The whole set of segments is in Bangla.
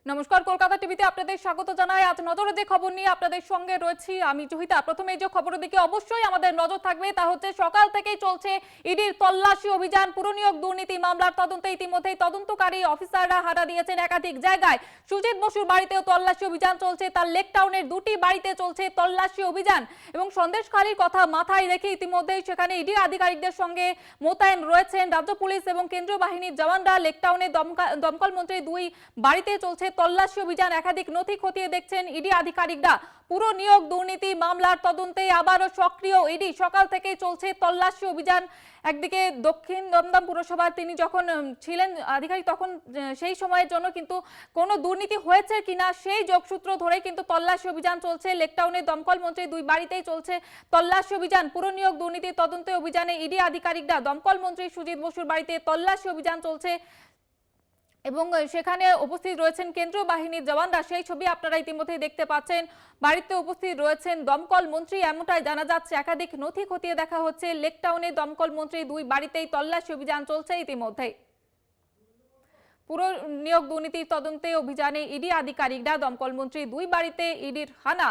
নমস্কার, কলকাতা টিভিতে আপনাদের স্বাগত জানাই। আজ নজরে যে খবর নিয়ে আপনাদের সঙ্গে রয়েছি আমি জহিতা। প্রথমে যে খবরের দিকে অবশ্যই আমাদের নজর থাকবে তা হচ্ছে সকাল থেকেই চলছে ইডির তল্লাশি অভিযান। পুরনিয়োগ দুর্নীতি মামলার তদন্তে ইতিমধ্যেই তদন্তকারী অফিসাররা হানা দিয়েছেন একাধিক জায়গায়। সুজিত বসুর বাড়িতেও তল্লাশি অভিযান চলছে, তার লেক টাউনের দুটি বাড়িতে চলছে তল্লাশি অভিযান এবং সন্দেশখালীর কথা মাথায় রেখে ইতিমধ্যেই সেখানে ইডির আধিকারিকদের সঙ্গে মোতায়েন রয়েছেন রাজ্য পুলিশ এবং কেন্দ্রীয় বাহিনীর জওয়ানরা। লেক টাউনে দমকল মন্ত্রীর দুই বাড়িতে চলছে তল্লাশি অভিযান। একাধিক নথি খতিয়ে দেখছেন ইডি আধিকারিকরা। পুরো নিয়োগ দুর্নীতি মামলার তদন্তে আবারও সক্রিয় ইডি। সকাল থেকেই চলছে তল্লাশি অভিযান। একদিকে দক্ষিণ দমদম পুরসভার তিনি যখন ছিলেন আধিকারিক তখন সেই সময়ের জন্য কিন্তু কোনো দুর্নীতি হয়েছে কিনা সেই যোগসূত্র ধরে কিন্তু তল্লাশি অভিযান চলছে। লেকটাউনে দমকল মন্ত্রী দুই বাড়িতেই চলছে তল্লাশি অভিযান। পুরো নিয়োগ দুর্নীতি তদন্তে অভিযানে ইডি আধিকারিকরা দমকল মন্ত্রী সুজিত বসুর বাড়িতে তল্লাশি অভিযান চলছে এবং সেখানে উপস্থিত রয়েছেন কেন্দ্রীয় বাহিনীর জওয়ানরা। সেই ছবি আপনারা ইতিমধ্যেই দেখতে পাচ্ছেন। বাড়িতে উপস্থিত রয়েছেন দমকল মন্ত্রী, এমনটাই জানা যাচ্ছে। একাধিক নথি খতিয়ে দেখা হচ্ছে। লেক টাউনে দমকল মন্ত্রী দুই বাড়িতেই তল্লাশি অভিযান চলছে ইতিমধ্যেই। পুরো নিয়োগ দুর্নীতির তদন্তে অভিযানে ইডি আধিকারিকরা দমকল মন্ত্রী দুই বাড়িতে ইডির হানা।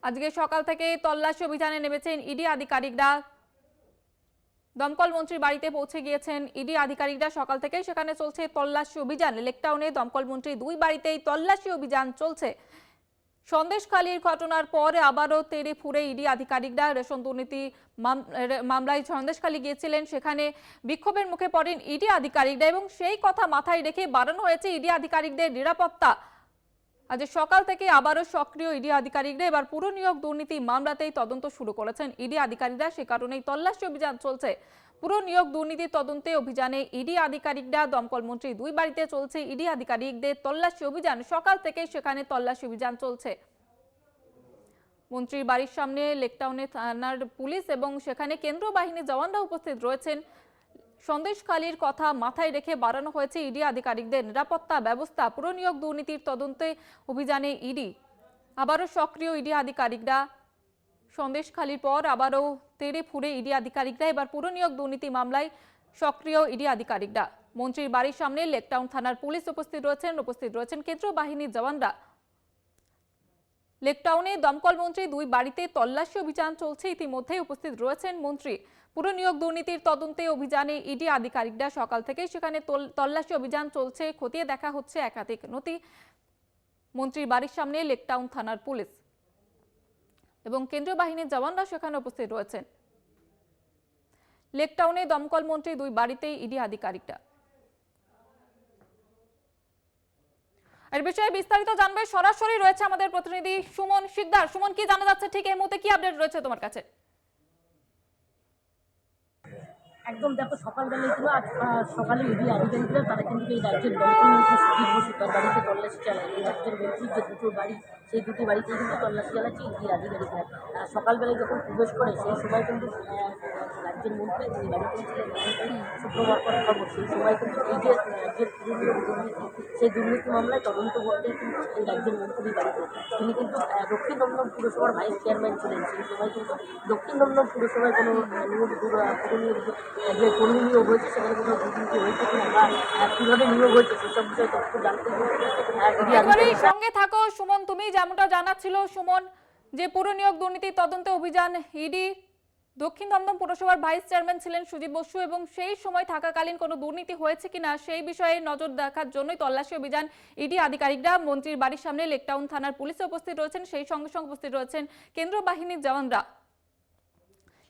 আজকে সকাল থেকে তল্লাশি অভিযানে নেমেছেন ইডি আধিকারিকরা। দমকল মন্ত্রীর বাড়িতে পৌঁছে গিয়েছেন ইডি আধিকারিকরা। সকাল থেকেই সেখানে চলছে তল্লাশি অভিযান। লেকটাউনে দমকল মন্ত্রী দুই বাড়িতেই তল্লাশি অভিযান চলছে। সন্দেশখালীর ঘটনার পর আবারও তেড়ে ফুরে ইডি আধিকারিকরা। রেশন দুর্নীতি মামলায় সন্দেশখালী গিয়েছিলেন, সেখানে বিক্ষোভের মুখে পড়েন ইডি আধিকারিকরা এবং সেই কথা মাথায় রেখে বাড়ানো হয়েছে ইডি আধিকারিকদের নিরাপত্তা। আজ সকাল থেকে আবারও সক্রিয় ইডি আধিকারিকরা। এবার পুরো নিয়োগ দুর্নীতি মামলাতেই তদন্ত শুরু করেছেন ইডি আধিকারিকরা, সে কারণেই তল্লাশি অভিযান চলছে। পুরো নিয়োগ দুর্নীতি তদন্তে অভিযানে ইডি আধিকারিকরা দমকল মন্ত্রী দুই বাড়িতে চলছে ইডি আধিকারিকদের তল্লাশি অভিযান। সকাল থেকে সেখানে তল্লাশি অভিযান চলছে। মন্ত্রীর বাড়ির সামনে লেকটাউনে থানার পুলিশ এবং সেখানে কেন্দ্রীয় বাহিনীর জওয়ানরা উপস্থিত রয়েছেন। সন্দেশখালীর কথা মাথায় রেখে বাড়ানো হয়েছে ইডি আধিকারিকদের নিরাপত্তা ব্যবস্থা। পুরো নিয়োগ দুর্নীতির তদন্তে অভিযানে ইডি। আবারও সক্রিয় ইডি আধিকারিকরা। সন্দেশখালীর পর আবারও তেড়ে ফুরে ইডি আধিকারিকরা। এবার পুরো নিয়োগ দুর্নীতি মামলায় সক্রিয় ইডি আধিকারিকরা। মন্ত্রীর বাড়ির সামনে লেকটাউন থানার পুলিশ উপস্থিত রয়েছেন কেন্দ্রীয় বাহিনীর জওয়ানরা। লেকটাউনে দমকল মন্ত্রী দুই বাড়িতে তল্লাশি অভিযান চলছে, ইতিমধ্যেই উপস্থিত রয়েছেন মন্ত্রী। পুরো নিয়োগ দুর্নীতির তদন্তে অভিযানে ইডি আধিকারিকরা। সকাল থেকে সেখানে তল্লাশি অভিযান চলছে, খতিয়ে দেখা হচ্ছে একাধিক নথি। মন্ত্রীর বাড়ির সামনে লেকটাউন থানার পুলিশ এবং কেন্দ্রীয় বাহিনীর জওয়ানরা সেখানে উপস্থিত রয়েছেন। লেকটাউনে দমকল মন্ত্রী দুই বাড়িতেই ইডি আধিকারিকরা। এর বিষয়ে বিস্তারিত জানবে সরাসরি রয়েছে আমাদের প্রতিনিধি সুমন শিকদার। সুমন, কি জানা যাচ্ছে ঠিক এই মুহূর্তে, কি আপডেট রয়েছে তোমার কাছে? একদম দেখো, সকালবেলায় ছিল আজ সকালে ইডি আধিকারিকরা তারা কিন্তু এই রাজ্যের দমকল মন্ত্রী সুজিত বসু তার বাড়িতে তল্লাশি চালায়। এই রাজ্যের মন্ত্রীর যে দুটো বাড়ি, সেই দুটি বাড়িতেই কিন্তু তল্লাশি চালাচ্ছে ইডি আধিকারিকরা। সকালবেলায় যখন প্রবেশ করে সেই সময় কিন্তু রাজ্যের মন্ত্রী যিনি বাড়িতে ছিলেন শুক্রবার পর খবর, সেই সময় কিন্তু এই যে রাজ্যের পুরনো দুর্নীতি, সেই দুর্নীতি মামলায় তদন্ত করতে কিন্তু এই রাজ্যের মন্ত্রীর বাড়িতে তিনি কিন্তু দক্ষিণ দমদম পুরসভার ভাইস চেয়ারম্যান ছিলেন। সেই সময় কিন্তু দক্ষিণ দমদম পুরসভায় কোনো নিয়োগ যে কর্মী নিয়োগ হয়েছে সেখানে কোনো দুর্নীতি হয়েছে কিনা বা কিভাবে নিয়োগ হয়েছে সেসব বিষয়ে তথ্য জানতে সঙ্গে থাকো সুমন। তুমি যেমনটা জানাচ্ছিল সুমন, যে পুরো নিয়োগ দুর্নীতি তদন্তে অভিযান ইডি। দক্ষিণ দমদম পুরসভার ভাইস চেয়ারম্যান ছিলেন সুজিত বসু এবং সেই সময় থাকাকালীন কোনো দুর্নীতি হয়েছে কিনা সেই বিষয়ে নজর দেখার জন্যই তল্লাশি অভিযান ইডি আধিকারিকরা। মন্ত্রীর বাড়ির সামনে লেকটাউন থানার পুলিশে উপস্থিত রয়েছেন, সেই সঙ্গে সঙ্গে উপস্থিত রয়েছেন কেন্দ্রীয় বাহিনীর জওয়ানরা।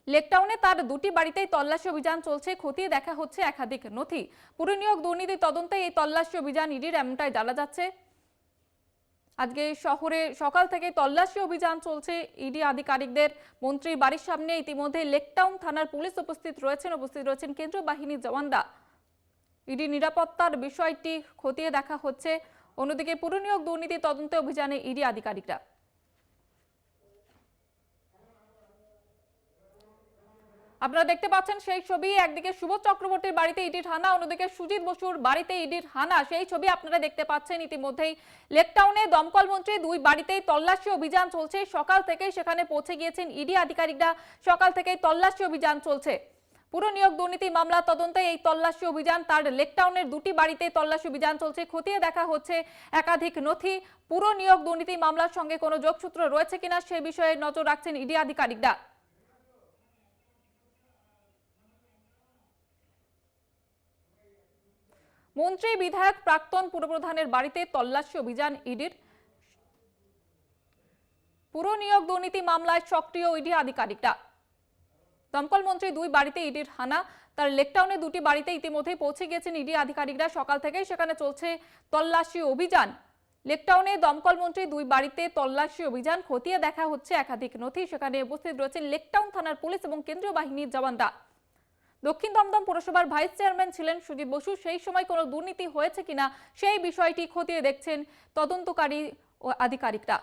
লেকটাউনে তার দুটি বাড়িতেই তল্লাশি অভিযান চলছে, খতিয়ে দেখা হচ্ছে একাধিক নথি। পুরো নিয়োগ দুর্নীতি তদন্তে এই তল্লাশি অভিযান ইডির, এমনটাই জানা যাচ্ছে। আজকে শহরে সকাল থেকে তল্লাশি অভিযান চলছে ইডি আধিকারিকদের। মন্ত্রীর বাড়ির সামনে ইতিমধ্যে লেকটাউন থানার পুলিশ উপস্থিত রয়েছেন কেন্দ্রীয় বাহিনীর জওয়ানরা। ইডি নিরাপত্তার বিষয়টি খতিয়ে দেখা হচ্ছে। অন্যদিকে পুরো নিয়োগ দুর্নীতি তদন্তে অভিযানে ইডি আধিকারিকরা। আপনারা দেখতে পাচ্ছেন সেই ছবি। একদিকে সুবোধ চক্রবর্তীর বাড়িতে ইডির হানা, অন্যদিকে সুজিত বসুর বাড়িতে ইডির হানা, সেই ছবি আপনারা দেখতে পাচ্ছেন ইতিমধ্যেই। লেকটাউনে দমকল মন্ত্রী দুই বাড়িতেই তল্লাশি অভিযান চলছে। সকাল থেকেই সেখানে পৌঁছে গিয়েছেন ইডি আধিকারিকরা। সকাল থেকেই তল্লাশি অভিযান চলছে। পুরো নিয়োগ দুর্নীতি মামলা তদন্তে এই তল্লাশি অভিযান। তার লেকটাউনের 2টি বাড়িতে তল্লাশি অভিযান চলছে, খতিয়ে দেখা হচ্ছে একাধিক নথি। পুরো নিয়োগ দুর্নীতি মামলার সঙ্গে কোনো যোগসূত্র রয়েছে কিনা সে বিষয়ে নজর রাখছেন ইডি আধিকারিকরা। মন্ত্রী, বিধায়ক, প্রাক্তন পুরপ্রধানের বাড়িতে তল্লাশি অভিযান ইডির। পুরো নিয়োগ দুর্নীতি মামলায় সক্রিয় ইডি আধিকারিকরা। দমকল মন্ত্রী 2 বাড়িতে ইডির হানা। তার লেকটাউনে 2টি বাড়িতে ইতিমধ্যেই পৌঁছে গেছেন ইডি আধিকারিকরা। সকাল থেকেই সেখানে চলছে তল্লাশি অভিযান। লেকটাউনে দমকল মন্ত্রী 2 বাড়িতে তল্লাশি অভিযান, খতিয়ে দেখা হচ্ছে একাধিক নথি। সেখানে উপস্থিত রয়েছেন লেকটাউন থানার পুলিশ এবং কেন্দ্রীয় বাহিনীর জওয়ানরা। দক্ষিণ দমদম পুরসভার ভাইস চেয়ারম্যান ছিলেন সুজিত বসু। সেই সময় কোনো দুর্নীতি হয়েছে কিনা সেই বিষয়টি খতিয়ে দেখছেন তদন্তকারী ও আধিকারিকরা।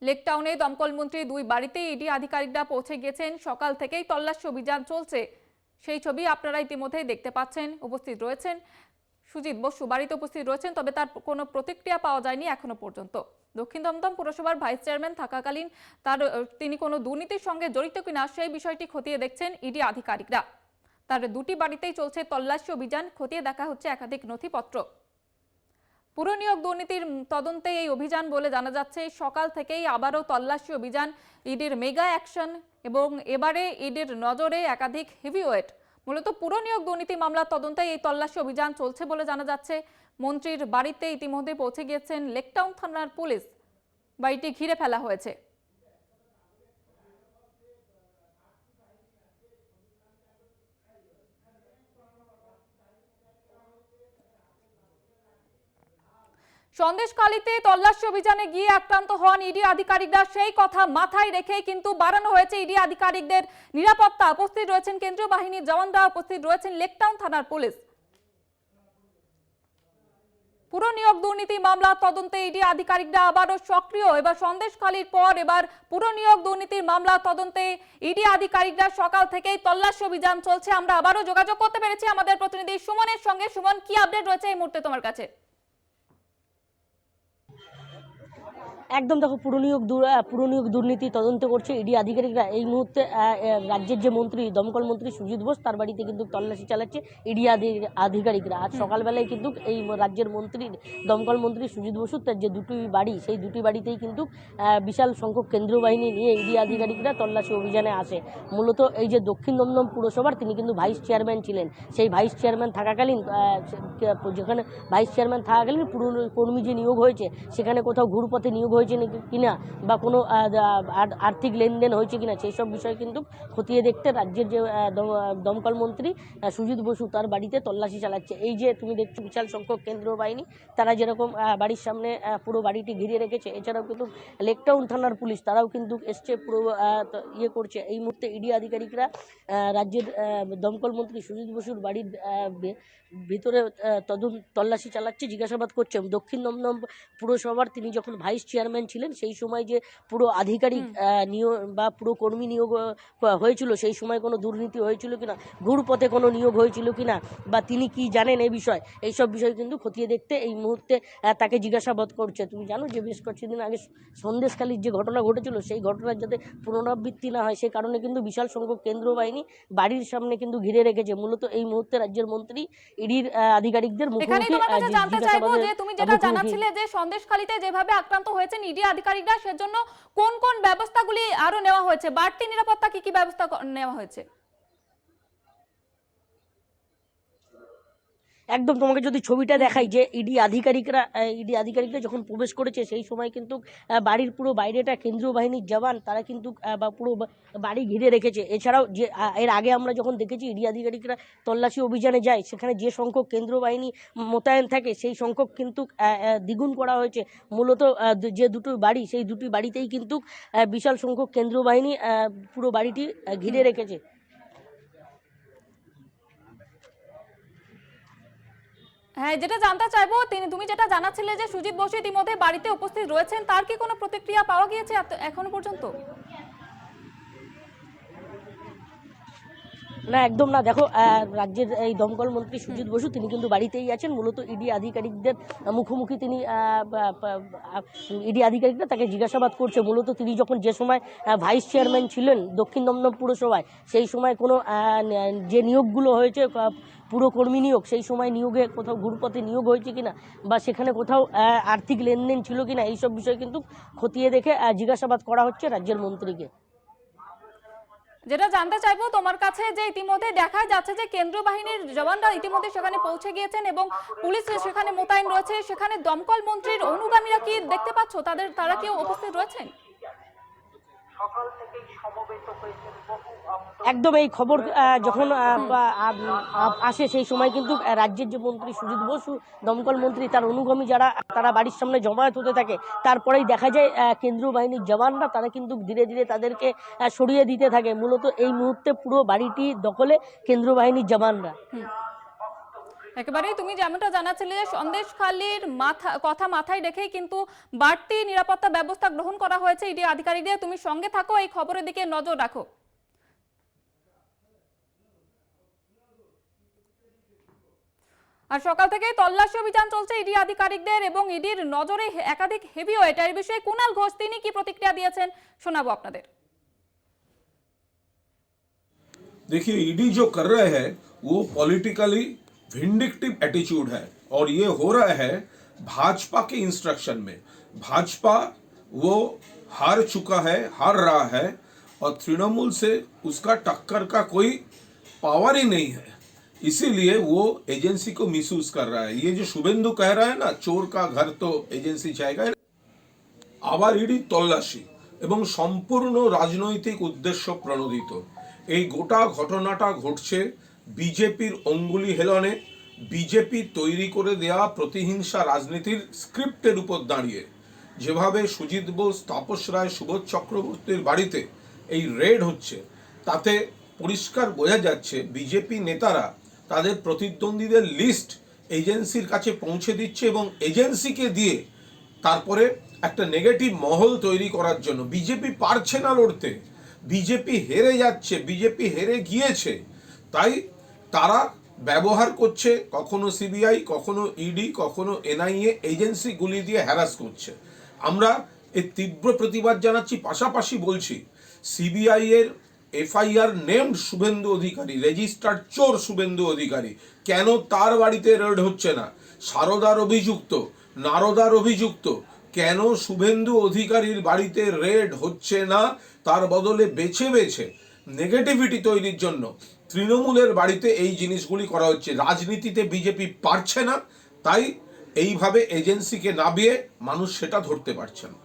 লেকটাউনে দমকল মন্ত্রী 2 বাড়িতে ইডি আধিকারিকরা পৌঁছে গেছেন। সকাল থেকেই তল্লাশি অভিযান চলছে, সেই ছবি আপনারা ইতিমধ্যেই দেখতে পাচ্ছেন। উপস্থিত রয়েছেন সুজিত বসু, বাড়িতে উপস্থিত রয়েছেন, তবে তার কোনো প্রতিক্রিয়া পাওয়া যায়নি এখনো পর্যন্ত। দক্ষিণ দমদম পুরসভার ভাইস চেয়ারম্যান থাকাকালীন তিনি কোনো দুর্নীতির সঙ্গে জড়িত কিনা সেই বিষয়টি খতিয়ে দেখছেন ইডি আধিকারিকরা। তার 2টি বাড়িতেই চলছে তল্লাশি অভিযান, খতিয়ে দেখা হচ্ছে একাধিক নথিপত্র। পুরো নিয়োগ দুর্নীতির তদন্তে এই অভিযান বলে জানা যাচ্ছে। সকাল থেকেই আবারও তল্লাশি অভিযান, ইডির মেগা অ্যাকশন এবং এবারে ইডির নজরে একাধিক হেভিওয়েট। মূলত পুরো নিয়োগ দুর্নীতি মামলার তদন্তে এই তল্লাশি অভিযান চলছে বলে জানা যাচ্ছে। মন্ত্রীর বাড়িতে ইতিমধ্যে পৌঁছে গিয়েছেন লেকটাউন থানার পুলিশ, বাড়িটি ঘিরে ফেলা হয়েছে। সন্দেশখালীতে তল্লাশি অভিযানে গিয়ে আক্রান্ত হন ইডি আধিকারিকরা। সেই কথা মাথায় রেখেই কিন্তু বাড়ানো হয়েছে ইডি আধিকারিকদের নিরাপত্তা। উপস্থিত রয়েছেন কেন্দ্রীয় বাহিনীর জওয়ানরা, উপস্থিত রয়েছেন লেকটাউন থানার পুলিশ। পুরো নিয়োগ দুর্নীতি মামলা তদন্তে ইডি আধিকারিকরা আবারও সক্রিয়। এবার সন্দেশখালীর পর এবার পুরো নিয়োগ দুর্নীতির মামলা তদন্তে ইডি আধিকারিকরা সকাল থেকেই তল্লাশি অভিযান চলছে। আমরা আবারও যোগাযোগ করতে পেরেছি আমাদের প্রতিনিধি সুমনের সঙ্গে। সুমন, কি আপডেট রয়েছে এই মুহূর্তে তোমার কাছে? একদম দেখো, পুরো নিয়োগ দুর্নীতি তদন্ত করছে ইডি আধিকারিকরা। এই মুহূর্তে রাজ্যের যে মন্ত্রী, দমকল মন্ত্রী সুজিত বোস, তার বাড়িতে কিন্তু তল্লাশি চালাচ্ছে ইডি আধিকারিকরা। আজ সকালবেলায় কিন্তু এই রাজ্যের মন্ত্রী, দমকল মন্ত্রী সুজিত বসু, তার যে 2টি বাড়ি, সেই 2টি বাড়িতেই কিন্তু বিশাল সংখ্যক কেন্দ্রীয় বাহিনী নিয়ে ইডি আধিকারিকরা তল্লাশি অভিযানে আসে। মূলত এই যে দক্ষিণ দমদম পুরসভার তিনি কিন্তু ভাইস চেয়ারম্যান ছিলেন। সেই ভাইস চেয়ারম্যান থাকাকালীন, যেখানে ভাইস চেয়ারম্যান থাকাকালীন পুরো কর্মী যে নিয়োগ হয়েছে, সেখানে কোথাও ঘুরপথে নিয়োগ হয়েছে কিনা বা কোনো আর্থিক লেনদেন হয়েছে কিনা সেই সব বিষয় কিন্তু খতিয়ে দেখতে রাজ্যের যে দমকল মন্ত্রী সুজিত বসু, তার বাড়িতে তল্লাশি চালাচ্ছে। এই যে তুমি দেখছো বিশাল সংখ্যক কেন্দ্রীয় বাহিনী, তারা যেরকম বাড়ির সামনে পুরো বাড়িটি ঘিরে রেখেছে, এছাড়াও কিন্তু লেকটাউন থানার পুলিশ তারাও কিন্তু এসছে, পুরো ইয়ে করছে। এই মুহূর্তে ইডি আধিকারিকরা রাজ্যের দমকল মন্ত্রী সুজিত বসুর বাড়ির ভিতরে তল্লাশি চালাচ্ছে, জিজ্ঞাসাবাদ করছে। দক্ষিণ দমদম পুরসভার তিনি যখন ভাইস চেয়ারম্যান ছিলেন, সেই সময় যে পুরো আধিকারিক নিয়োগ বা পুরো কর্মী নিয়োগ হয়েছিল, সেই সময় কোনো দুর্নীতি হয়েছিল কিনা, ঘুরপথে কোনো নিয়োগ হয়েছিল কিনা, বা তিনি কি জানেন এই বিষয়, এইসব বিষয় কিন্তু খতিয়ে দেখতে এই মুহূর্তে তাকে জিজ্ঞাসাবাদ করছে। তুমি জানো যে বেশ কিছুদিন আগে সন্দেশখালীর যে ঘটনা ঘটেছিল, সেই ঘটনার যাতে পুনরাবৃত্তি না হয়, সেই কারণে কিন্তু বিশাল সংখ্যক কেন্দ্রীয় বাহিনী বাড়ির সামনে কিন্তু ঘিরে রেখেছে। মূলত এই মুহূর্তে রাজ্যের মন্ত্রী ইডির আধিকারিকদের মুখোমুখি তুমি যেটা জানাচ্ছিলে যে সন্দেশখালীতে যেভাবে আক্রান্ত হয়েছেন ইডি আধিকারিকরা, সেজন্য কোন কোন ব্যবস্থাগুলি আরো নেওয়া হয়েছে, বাড়তি নিরাপত্তা কি কি ব্যবস্থা নেওয়া হয়েছে? একদম তোমাকে যদি ছবিটা দেখাই, যে ইডি আধিকারিকরা যখন প্রবেশ করেছে, সেই সময় কিন্তু বাড়ির পুরো বাইরেটা কেন্দ্রীয় বাহিনীর জওয়ান, তারা কিন্তু বা পুরো বাড়ি ঘিরে রেখেছে। এছাড়াও যে এর আগে আমরা যখন দেখেছি ইডি আধিকারিকরা তল্লাশি অভিযানে যায়, সেখানে যে সংখ্যক কেন্দ্রীয় বাহিনী মোতায়েন থাকে, সেই সংখ্যক কিন্তু দ্বিগুণ করা হয়েছে। মূলত যে 2টি বাড়ি, সেই 2টি বাড়িতেই কিন্তু বিশাল সংখ্যক কেন্দ্রীয় বাহিনী পুরো বাড়িটি ঘিরে রেখেছে। হ্যাঁ, যেটা জানতে চাইবো, তুমি যেটা জানাচ্ছিলে যে সুজিত বসু ইতিমধ্যে বাড়িতে উপস্থিত রয়েছেন, তার কি কোনো প্রতিক্রিয়া পাওয়া গিয়েছে এখনো পর্যন্ত? না একদম না, দেখো রাজ্যের এই দমকল মন্ত্রী সুজিত বসু তিনি কিন্তু বাড়িতেই আছেন। মূলত ইডি আধিকারিকদের মুখোমুখি তিনি ইডি আধিকারিকরা তাকে জিজ্ঞাসাবাদ করছে। মূলত তিনি যখন যে সময় ভাইস চেয়ারম্যান ছিলেন দক্ষিণ দমদম পুরসভায়, সেই সময় কোনো যে নিয়োগগুলো হয়েছে পুরকর্মী নিয়োগ, সেই সময় নিয়োগে কোথাও ঘুরপথে নিয়োগ হয়েছে কিনা বা সেখানে কোথাও আর্থিক লেনদেন ছিল কিনা, এইসব বিষয় কিন্তু খতিয়ে দেখে জিজ্ঞাসাবাদ করা হচ্ছে রাজ্যের মন্ত্রীকে। যেটা জানতে চাইবো তোমার কাছে, যে ইতিমধ্যে দেখা যাচ্ছে যে কেন্দ্রীয় বাহিনীর জওয়ানরা ইতিমধ্যে সেখানে পৌঁছে গিয়েছেন এবং পুলিশ সেখানে মোতায়েন রয়েছে, সেখানে দমকল মন্ত্রীর অনুগামীরা কি দেখতে পাচ্ছ, তারা কি উপস্থিত রয়েছেন? একদম এই খবর যখন আসে সেই সময় কিন্তু রাজ্যের যে মন্ত্রী সুজিত বসু দমকল মন্ত্রী তার অনুগামী যারা তারা বাড়ির সামনে জমায়েত হতে থাকে। তারপরেই দেখা যায় কেন্দ্রীয় বাহিনীর জওয়ানরা তারা কিন্তু ধীরে ধীরে তাদেরকে সরিয়ে দিতে থাকে। মূলত এই মুহূর্তে পুরো বাড়িটি দখলে কেন্দ্রীয় বাহিনীর জওয়ানরা। একেবারেই তুমি যেমনটা জানাচ্ছিলে যে সন্দেশখালীর কথা মাথায় রেখেই কিন্তু বাড়তি নিরাপত্তা ব্যবস্থা গ্রহণ করা হয়েছে ইডি আধিকারিকদের। তুমি সঙ্গে থাকো, এই খবরের দিকে নজর রাখো। আর সকাল থেকে তল্লাশি অভিযান চলছে ইডি আধিকারিকদের এবং ইডির নজরে একাধিক হেভিওয়েট। এর বিষয়ে কুণাল ঘোষ তিনি কি প্রতিক্রিয়া দিয়েছেন শোনাবো আপনাদের। देखिए, ईडी जो कर रहे हैं वो पॉलिटिकली विंडिक्टिव एटीट्यूड है और ये हो रहा है भाजपा के इंस्ट्रक्शन में। भाजपा वो हार चुका है, हार रहा है और तृणमूल से उसका टक्कर का कोई पावर ही नहीं है, इसीलिए वो एजेंसी को मिसयूज कर रहा है। ये जो शुभेंदु कह रहा है ना, चोर का घर तो एजेंसी जाएगा। আবার ইডি তল্লাশি এবং সম্পূর্ণ রাজনৈতিক উদ্দেশ্য প্রণোদিত এই গোটা ঘটনাটা ঘটছে বিজেপির অঙ্গুলি হেলনে, বিজেপি তৈরি করে দেয়া প্রতিহিংসা রাজনীতির স্ক্রিপ্টের উপর দাঁড়িয়ে। যেভাবে সুজিত বোস, তাপস রায়, সুবোধ চক্রবর্তীর বাড়িতে এই রেড হচ্ছে, তাতে পরিষ্কার বোঝা যাচ্ছে বিজেপি নেতারা তাদের প্রতিদ্বন্দ্বীদের লিস্ট এজেন্সির কাছে পৌঁছে দিচ্ছে এবং এজেন্সিকে দিয়ে তারপরে একটা নেগেটিভ মহল তৈরি করার জন্য। বিজেপি পারছে না লড়তে, বিজেপি হেরে যাচ্ছে, বিজেপি হেরে গিয়েছে, তাই তারা ব্যবহার করছে কখনো সিবিআই, কখনো ইডি, কখনো এনআইএ এজেন্সিগুলি দিয়ে হ্যারাস করছে। আমরা এর তীব্র প্রতিবাদ জানাচ্ছি। পাশাপাশি বলছি সিবিআই এর FIR named Suvendu Adhikari, registered চোর শুভেন্দু অধিকারী, কেন তার বাড়িতে রেড হচ্ছে না? সারদার অভিযুক্ত, নারদার অভিযুক্ত, কেন শুভেন্দু অধিকারীর বাড়িতে রেড হচ্ছে না? তার বদলে বেছে বেছে নেগেটিভিটি তৈরির জন্য তৃণমূলের বাড়িতে এই জিনিসগুলি করা হচ্ছে। রাজনীতিতে বিজেপি পারছে না, তাই এইভাবে এজেন্সিকে নামিয়ে মানুষ সেটা ধরতে পারছে না।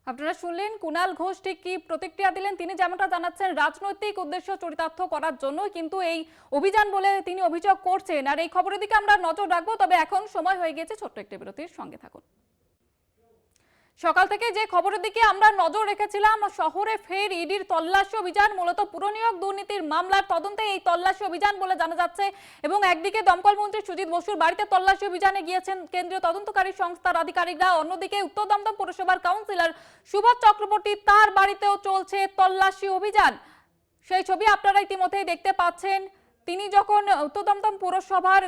আপনারা শুনলেন কুণাল ঘোষ ঠিক কি প্রতিক্রিয়া দিলেন। তিনি যেমনটা জানাচ্ছেন রাজনৈতিক উদ্দেশ্য চরিতার্থ করার জন্য কিন্তু এই অভিযান বলে তিনি অভিযোগ করছেন। আর এই খবরের দিকে আমরা নজর রাখবো, তবে এখন সময় হয়ে গেছে ছোট্ট একটি বিরতির, সঙ্গে থাকুন। সকাল থেকে যে খবরের দিকে আমরা নজর রেখেছিলাম, শহরে ফের ইডির তল্লাশি অভিযান, মূলত পুরনিয়োগ দুর্নীতির মামলার তদন্তে এই তল্লাশি অভিযান বলে জানা যাচ্ছে। এবং একদিকে দমকল মন্ত্রী সুজিত বসুর বাড়িতে তল্লাশি অভিযানে গিয়েছেন কেন্দ্রীয় তদন্তকারী সংস্থার আধিকারিকরা, অন্যদিকে উত্তর দমদম পৌরসভার কাউন্সিলর সুবোধ চক্রবর্তী তার বাড়িতেও চলছে তল্লাশি অভিযান। সেই ছবি আপনারা ইতিমধ্যেই দেখতে পাচ্ছেন। তিনি যখন উত্তর দমদম পৌরসভার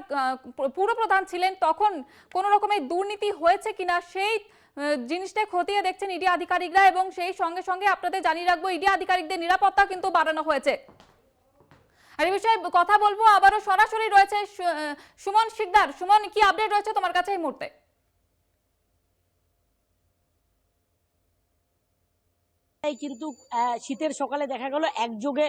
পুরপ্রধান ছিলেন তখন কোনো রকমের দুর্নীতি হয়েছে কিনা সেই জিনিসটা খতিয়ে দেখছেন ইডি আধিকারিকরা। এবং সেই সঙ্গে সঙ্গে আপনাদের জানিয়ে রাখবো ইডি আধিকারিকদের নিরাপত্তা কিন্তু বাড়ানো হয়েছে। আর এই বিষয়ে কথা বলবো, আবারও সরাসরি রয়েছে সুমন শিকদার। সুমন, কি আপডেট রয়েছে তোমার কাছে এই মুহূর্তে? কিন্তু শীতের সকালে দেখা গেল একযোগে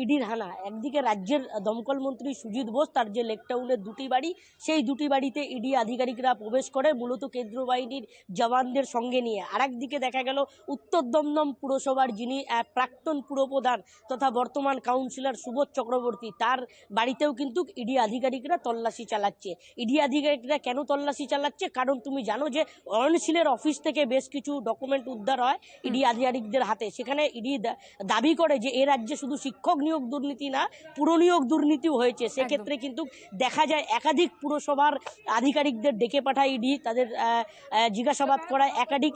ইডির হানা। একদিকে রাজ্যের দমকল মন্ত্রী সুজিত বোস তার যে লেকটাউনের দুটি বাড়ি, সেই দুটি বাড়িতে ইডি আধিকারিকরা প্রবেশ করে মূলত কেন্দ্রীয় বাহিনীর জওয়ানদের সঙ্গে নিয়ে। আরেকদিকে দেখা গেল উত্তর দমদম পুরসভার যিনি প্রাক্তন পুরপ্রধান তথা বর্তমান কাউন্সিলর সুবোধ চক্রবর্তী, তার বাড়িতেও কিন্তু ইডি আধিকারিকরা তল্লাশি চালাচ্ছে। ইডি আধিকারিকরা কেন তল্লাশি চালাচ্ছে? কারণ তুমি জানো যে অয়নশীলের অফিস থেকে বেশ কিছু ডকুমেন্ট উদ্ধার হয় ইডি আধিকারিকদের হাতে। সেখানে ইডি দাবি করে যে এ রাজ্যে শুধু শিক্ষক নিয়োগ দুর্নীতি না, পুরনিয়োগ দুর্নীতিও হয়েছে। সেক্ষেত্রে কিন্তু দেখা যায় একাধিক পুরসভার আধিকারিকদের ডেকে পাঠায় ইডি, তাদের জিজ্ঞাসাবাদ করায়, একাধিক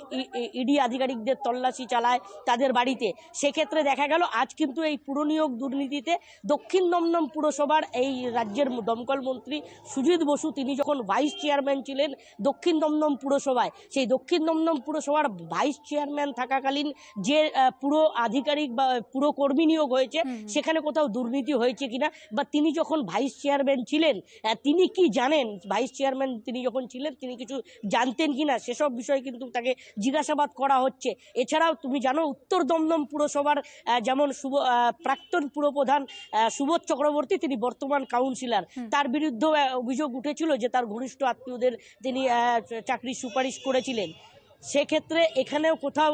ইডি আধিকারিকদের তল্লাশি চালায় তাদের বাড়িতে। সেক্ষেত্রে দেখা গেল আজ কিন্তু এই পুরনিয়োগ দুর্নীতিতে দক্ষিণ দমদম পুরসভার এই রাজ্যের দমকল মন্ত্রী সুজিত বসু, তিনি যখন ভাইস চেয়ারম্যান ছিলেন দক্ষিণ দমদম পুরসভায়, সেই দক্ষিণ দমদম পুরসভার ভাইস চেয়ারম্যান থাকাকালীন যে পুরো আধিকারিক বা পুরো কর্মী নিয়োগ হয়েছে সেখানে কোথাও দুর্নীতি হয়েছে কিনা, বা তিনি যখন ভাইস চেয়ারম্যান ছিলেন তিনি কি জানেন, ভাইস চেয়ারম্যান তিনি যখন ছিলেন তিনি কিছু জানতেন কিনা, সেসব বিষয়ে কিন্তু তাকে জিজ্ঞাসাবাদ করা হচ্ছে। এছাড়াও তুমি জানো উত্তর দমদম পুরসভার যেমন প্রাক্তন পুরপ্রধান সুবোধ চক্রবর্তী, তিনি বর্তমান কাউন্সিলর, তার বিরুদ্ধেও অভিযোগ উঠেছিল যে তার ঘনিষ্ঠ আত্মীয়দের তিনি চাকরির সুপারিশ করেছিলেন। সেক্ষেত্রে এখানেও কোথাও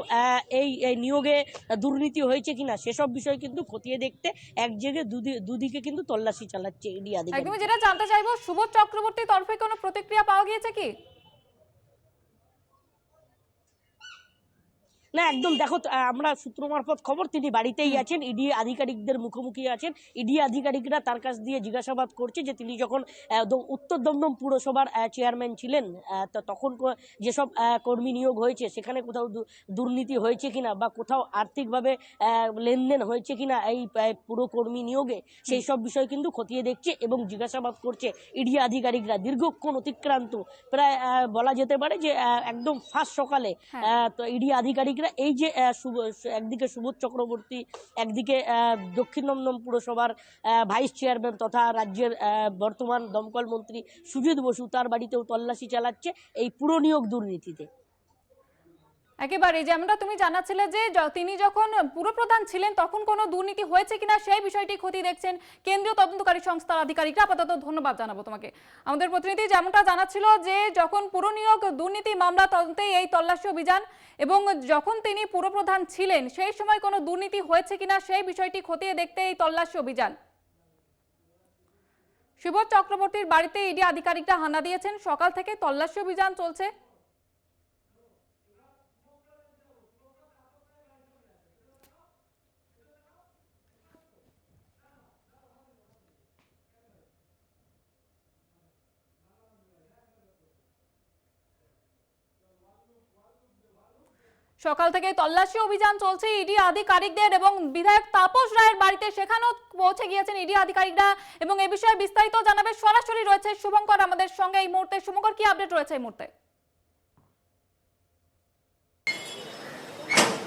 এই নিয়োগে দুর্নীতি হয়েছে কিনা সেসব বিষয় কিন্তু খতিয়ে দেখতে এক জায়গায় দুদিকে কিন্তু তল্লাশি চালাচ্ছে ইডি আধিকারিক। একদমই যেটা জানতে চাইবো, সুবোধ চক্রবর্তীর তরফে কোনো প্রতিক্রিয়া পাওয়া গিয়েছে কি? না, একদম দেখো, আমরা সূত্র মারফত খবর তিনি বাড়িতেই আছেন, ইডি আধিকারিকদের মুখোমুখি আছেন। ইডি আধিকারিকরা তার কাছ দিয়ে জিজ্ঞাসাবাদ করছে যে তিনি যখন উত্তর দমদম পুরসভার চেয়ারম্যান ছিলেন তখন যেসব কর্মী নিয়োগ হয়েছে সেখানে কোথাও দুর্নীতি হয়েছে কিনা, বা কোথাও আর্থিকভাবে লেনদেন হয়েছে কিনা এই পুরো কর্মী নিয়োগে, সেই সব বিষয় কিন্তু খতিয়ে দেখছে এবং জিজ্ঞাসাবাদ করছে ইডি আধিকারিকরা। দীর্ঘক্ষণ অতিক্রান্ত, প্রায় বলা যেতে পারে যে একদম ফার্স্ট সকালে তো ইডি আধিকারিক এই যে একদিকে সুবোধ চক্রবর্তী, একদিকে দক্ষিণ দমদম পুরসভার ভাইস চেয়ারম্যান তথা রাজ্যের বর্তমান দমকল মন্ত্রী সুজিত বসু, তার বাড়িতেও তল্লাশি চালাচ্ছে এই পুরনিয়োগ দুর্নীতিতে। একেবারে যেমনটা তুমি জানাচ্ছিলে যে তিনি যখন পুরপ্রধান ছিলেন তখন কোনো দুর্নীতি হয়েছে কিনা সেই বিষয়টি খতিয়ে দেখছেন কেন্দ্রীয় তদন্তকারী সংস্থার আধিকারিকরা। আপাতত ধন্যবাদ জানাবো তোমাকে। আমাদের প্রতিনিধি যেমনটা জানাচ্ছিল যে যখন পুরনিয়োগ দুর্নীতি মামলা তদন্তে এই তল্লাশি অভিযান, এবং যখন তিনি পুরপ্রধান ছিলেন সেই সময় কোনো দুর্নীতি হয়েছে কিনা সেই বিষয়টি খতিয়ে দেখতে এই তল্লাশি অভিযান। সুবোধ চক্রবর্তীর বাড়িতে ইডি আধিকারিকরা হানা দিয়েছেন, সকাল থেকে তল্লাশি অভিযান চলছে। সকাল থেকে তল্লাশি অভিযান চলছে ইডি আধিকারিকদের, এবং বিধায়ক তাপস রায়ের বাড়িতে সেখানেও পৌঁছে গিয়েছেন ইডি আধিকারিকরা, এবং এই বিষয়ে বিস্তারিত জানাবে সরাসরি রয়েছে শুভঙ্কর আমাদের সঙ্গে এই মুহূর্তে। শুভঙ্কর, কি আপডেট রয়েছে এই মুহূর্তে?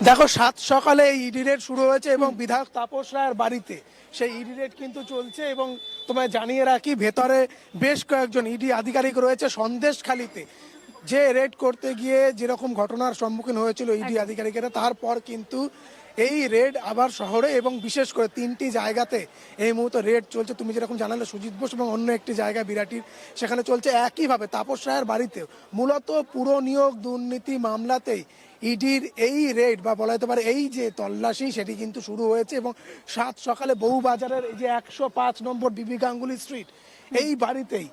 দেখো, সাত সকালে ইডি রেড শুরু হয়েছে এবং বিধায়ক তাপস রায়ের বাড়িতে সেই ইডি রেড কিন্তু চলছে। এবং তোমায় জানিয়ে রাখি, ভেতরে বেশ কয়েকজন ইডি আধিকারিক রয়েছে। সন্দেশখালিতে যে রেড করতে গিয়ে যেরকম ঘটনার সম্মুখীন হয়েছিল ইডি আধিকারিকেরা, তারপর কিন্তু এই রেড আবার শহরে এবং বিশেষ করে 3টি জায়গাতে এই মুহূর্তে রেড চলছে। তুমি যেরকম জানালে সুজিত বোস এবং অন্য একটি জায়গা বিরাটির, সেখানে চলছে। একইভাবে তাপস রায়ের বাড়িতেও মূলত পুরনিয়োগ দুর্নীতি মামলাতেই ইডির এই রেড বা বলা যেতে পারে এই যে তল্লাশি সেটি কিন্তু শুরু হয়েছে। এবং সাত সকালে বউবাজারের এই যে 105 নম্বর বিবি গাঙ্গুলি স্ট্রিট, এই বাড়িতেই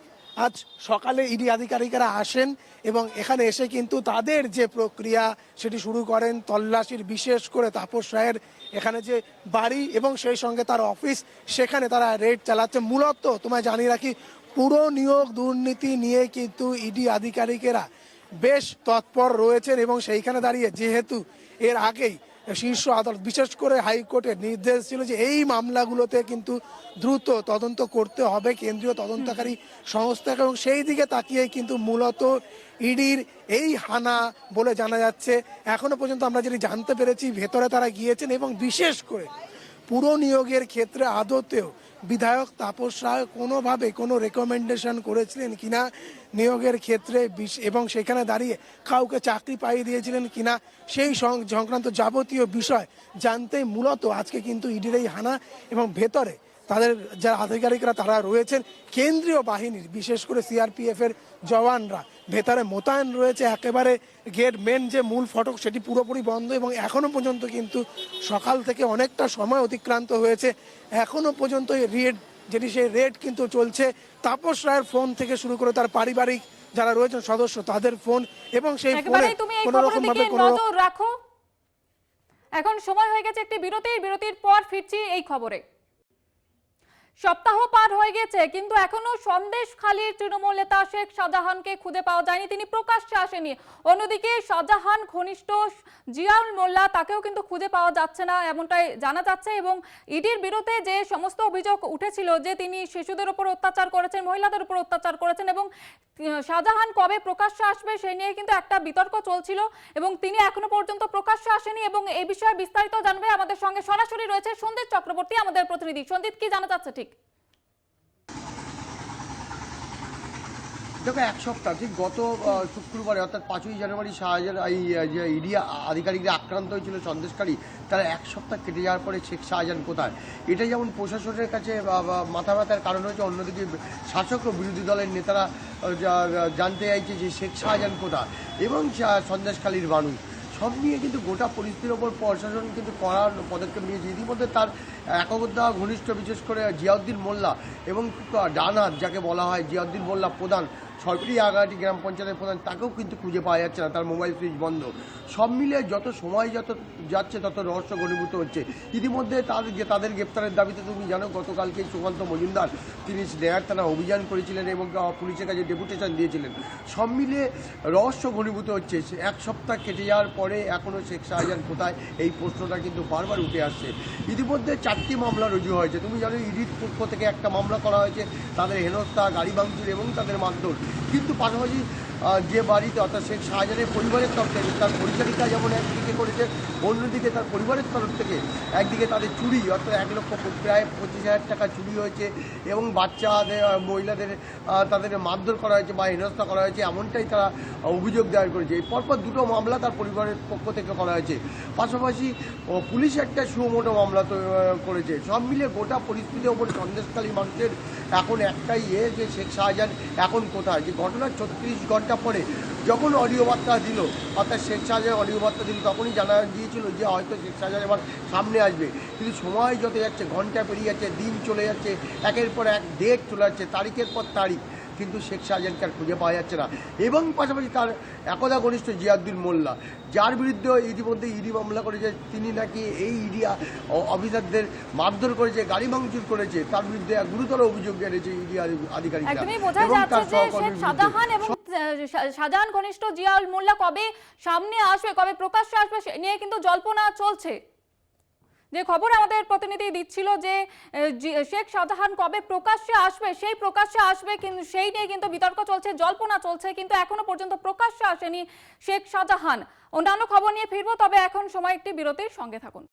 আজ সকালে ইডি আধিকারিকেরা আসেন এবং এখানে এসে কিন্তু তাদের যে প্রক্রিয়া সেটি শুরু করেন তল্লাশির। বিশেষ করে তাপস রায়ের এখানে যে বাড়ি এবং সেই সঙ্গে তার অফিস, সেখানে তারা রেড চালাচ্ছে। মূলত তোমায় জানিয়ে রাখি, পুরো নিয়োগ দুর্নীতি নিয়ে কিন্তু ইডি আধিকারিকেরা বেশ তৎপর রয়েছেন এবং সেইখানে দাঁড়িয়ে যেহেতু এর আগেই শীর্ষ আদালত বিশেষ করে হাইকোর্টের নির্দেশ ছিল যে এই মামলাগুলোতে কিন্তু দ্রুত তদন্ত করতে হবে কেন্দ্রীয় তদন্তকারী সংস্থাকে, এবং সেই দিকে তাকিয়ে কিন্তু মূলত ইডির এই হানা বলে জানা যাচ্ছে। এখনো পর্যন্ত আমরা যেটি জানতে পেরেছি, ভেতরে তারা গিয়েছেন এবং বিশেষ করে পুরো নিয়োগের ক্ষেত্রে আদতেও বিধায়ক তাপস রায় কোনোভাবে কোনো রেকমেন্ডেশন করেছিলেন কিনা নিয়োগের ক্ষেত্রে, এবং সেখানে দাঁড়িয়ে কাউকে চাকরি পাইয়ে দিয়েছিলেন কিনা, সেই সংক্রান্ত যাবতীয় বিষয় জানতেই মূলত আজকে কিন্তু ইডির এই হানা। এবং ভেতরে তাদের যারা আধিকারিকরা তারা রয়েছেন, কেন্দ্রীয় বাহিনীর বিশেষ করে সিআরপিএফ এর জওয়ানরা ভেতরে মোতায়েন রয়েছে। একেবারে গেট মেন যে মূল ফটক সেটি পুরোপুরি বন্ধ এবং এখনো পর্যন্ত কিন্তু সকাল থেকে অনেকটা সময় অতিক্রান্ত হয়েছে, এখনো পর্যন্ত এই রেড যেটি সেই রেড কিন্তু চলছে। তাপস রায়ের ফোন থেকে শুরু করে তার পারিবারিক যারা রয়েছেন সদস্য তাদের ফোন, এবং সেই ফোনে কোনো রকম ভাবে কোনো রাখো এখন সময় হয়ে গেছে একটি বিরতির পর ফিরছি এই খবরে। সপ্তাহ পার হয়ে গেছে কিন্তু এখনো সন্দেশখালীর তৃণমূল নেতা শেখ শাহজাহানকে খুঁজে পাওয়া যায়নি, তিনি প্রকাশ্যে আসেনি। অন্যদিকে শাহজাহান ঘনিষ্ঠ জিয়াউল মোল্লা তাকেও কিন্তু খুঁজে পাওয়া যাচ্ছে না এমনটাই জানা যাচ্ছে। এবং ইডির বিরুদ্ধে যে সমস্ত অভিযোগ উঠেছিল যে তিনি শিশুদের উপর অত্যাচার করেছেন, মহিলাদের উপর অত্যাচার করেছেন এবং শাহজাহান কবে প্রকাশ্যে আসবে সেই নিয়ে কিন্তু একটা বিতর্ক চলছিল এবং তিনি এখনো পর্যন্ত প্রকাশ্যে আসেনি। এবং এই বিষয়ে বিস্তারিত জানবে আমাদের সঙ্গে সরাসরি রয়েছে সন্দীপ চক্রবর্তী, আমাদের প্রতিনিধি। সন্দীপ, কি জানা যাচ্ছে ঠিক? দেখো, এক সপ্তাহ ঠিক গত শুক্রবারে অর্থাৎ 5ই জানুয়ারি শাহজাহান এই যে ইডি আধিকারিকরা আক্রান্ত হয়েছিল সন্দেশকারী, তারা এক সপ্তাহ কেটে যাওয়ার পরে শেখ শাহজাহান কোথায়, এটা যেমন প্রশাসনের কাছে মাথা ব্যথার কারণ হয়েছে, অন্যদিকে শাসক ও বিরোধী দলের নেতারা জানতে চাইছে যে শেখ শাহজাহান কোথায় এবং সন্দেশখালীর মানুষ সব নিয়ে কিন্তু গোটা পরিস্থিতির ওপর প্রশাসন কিন্তু কড়া পদক্ষেপ নিয়েছে। ইতিমধ্যে তার একগোদ্ধা ঘনিষ্ঠ বিশেষ করে জিয়াউদ্দিন মোল্লা এবং ডান হাত যাকে বলা হয় জিয়াউদ্দিন মোল্লা প্রধান, সরকারি আগাটি গ্রাম পঞ্চায়েতের প্রধান, তাকেও কিন্তু খুঁজে পাওয়া যাচ্ছে না, তার মোবাইল সুইচ বন্ধ। সব মিলে যত সময় যত যাচ্ছে তত রহস্য ঘনীভূত হচ্ছে। ইতিমধ্যে তাদের গ্রেপ্তারের দাবিতে তুমি জানো গতকালকে সুকান্ত মজুমদার তিনি নেয়ার থানা অভিযান করেছিলেন এবং পুলিশের কাছে ডেপুটেশন দিয়েছিলেন। সব মিলে রহস্য ঘনীভূত হচ্ছে। এক সপ্তাহ কেটে যাওয়ার পরে এখনও শেখ শাহজাহান কোথায়, এই প্রশ্নটা কিন্তু বারবার উঠে আসছে। ইতিমধ্যে 4টি মামলা রুজু হয়েছে। তুমি জানো ইডির পক্ষ থেকে একটা মামলা করা হয়েছে তাদের হেনস্থা, গাড়ি ভাঙচুর এবং তাদের মারধর। কিন্তু পাশাপাশি যে বাড়িতে অর্থাৎ শেখ শাহজাহানের পরিবারের তরফ থেকে তার পরিচারিকা যেমন একদিকে করেছে, অন্যদিকে তার পরিবারের তরফ থেকে একদিকে তাদের চুরি অর্থাৎ 1 লক্ষ প্রায় 25,000 টাকা চুরি হয়েছে এবং বাচ্চাদের মহিলাদের তাদের মারধর করা হয়েছে বা হেনস্থা করা হয়েছে, এমনটাই তারা অভিযোগ দায়ের করেছে। এই পরপর 2টো মামলা তার পরিবারের পক্ষ থেকে করা হয়েছে। পাশাপাশি পুলিশ একটা সুমোটো মামলা করেছে। সব মিলে গোটা পরিস্থিতির ওপর সন্দেশখালী মানুষের এখন একটাই যে শেখ শাহজাহান এখন কোথায়। যে ঘটনার 36 ঘন্টা পরে যখন অডিও বার্তা দিল অর্থাৎ শেখ শাহজাহান অডিও বার্তা দিল, তখনই জানা গিয়েছিল যে হয়তো শেখ শাহজাহান এবার সামনে আসবে। কিন্তু সময় যত যাচ্ছে, ঘন্টা পেরিয়ে যাচ্ছে, দিন চলে যাচ্ছে, একের পর এক ডেট চলে যাচ্ছে, তারিখের পর তারিখ, কিন্তু শেখ শাহজাহানকে আর খুঁজে পাওয়া যাচ্ছে না। এবং পাশাপাশি তার একদা ঘনিষ্ঠ জিয়াউদ্দিন মোল্লা, যার বিরুদ্ধে ইতিমধ্যে ইডি মামলা করেছে, তিনি নাকি এই ইডি অফিসারদের মারধর করেছে, গাড়ি ভাঙচুর করেছে, তার বিরুদ্ধে গুরুতর অভিযোগ এনেছে ইডি আধিকারিকরা। একদমই বোঝা যাচ্ছে যে শেখ শাহজাহান এবং শাহজাহান ঘনিষ্ঠ জিয়াউল মোল্লা কবে সামনে আসবে, কবে প্রকাশ্যে আসবে সে নিয়ে কিন্তু জল্পনা চলছে। যে খবর আমাদের প্রতিনিধি দিচ্ছিল যে শেখ শাহজাহান কবে প্রকাশ্যে আসবে, সেই প্রকাশ্যে আসবে কিন্তু সেই নিয়ে কিন্তু বিতর্ক চলছে, জল্পনা চলছে, কিন্তু এখনো পর্যন্ত প্রকাশ্যে আসেনি শেখ শাহজাহান। অন্যান্য খবর নিয়ে ফিরবো, তবে এখন সময় একটি বিরতির, সঙ্গে থাকুন।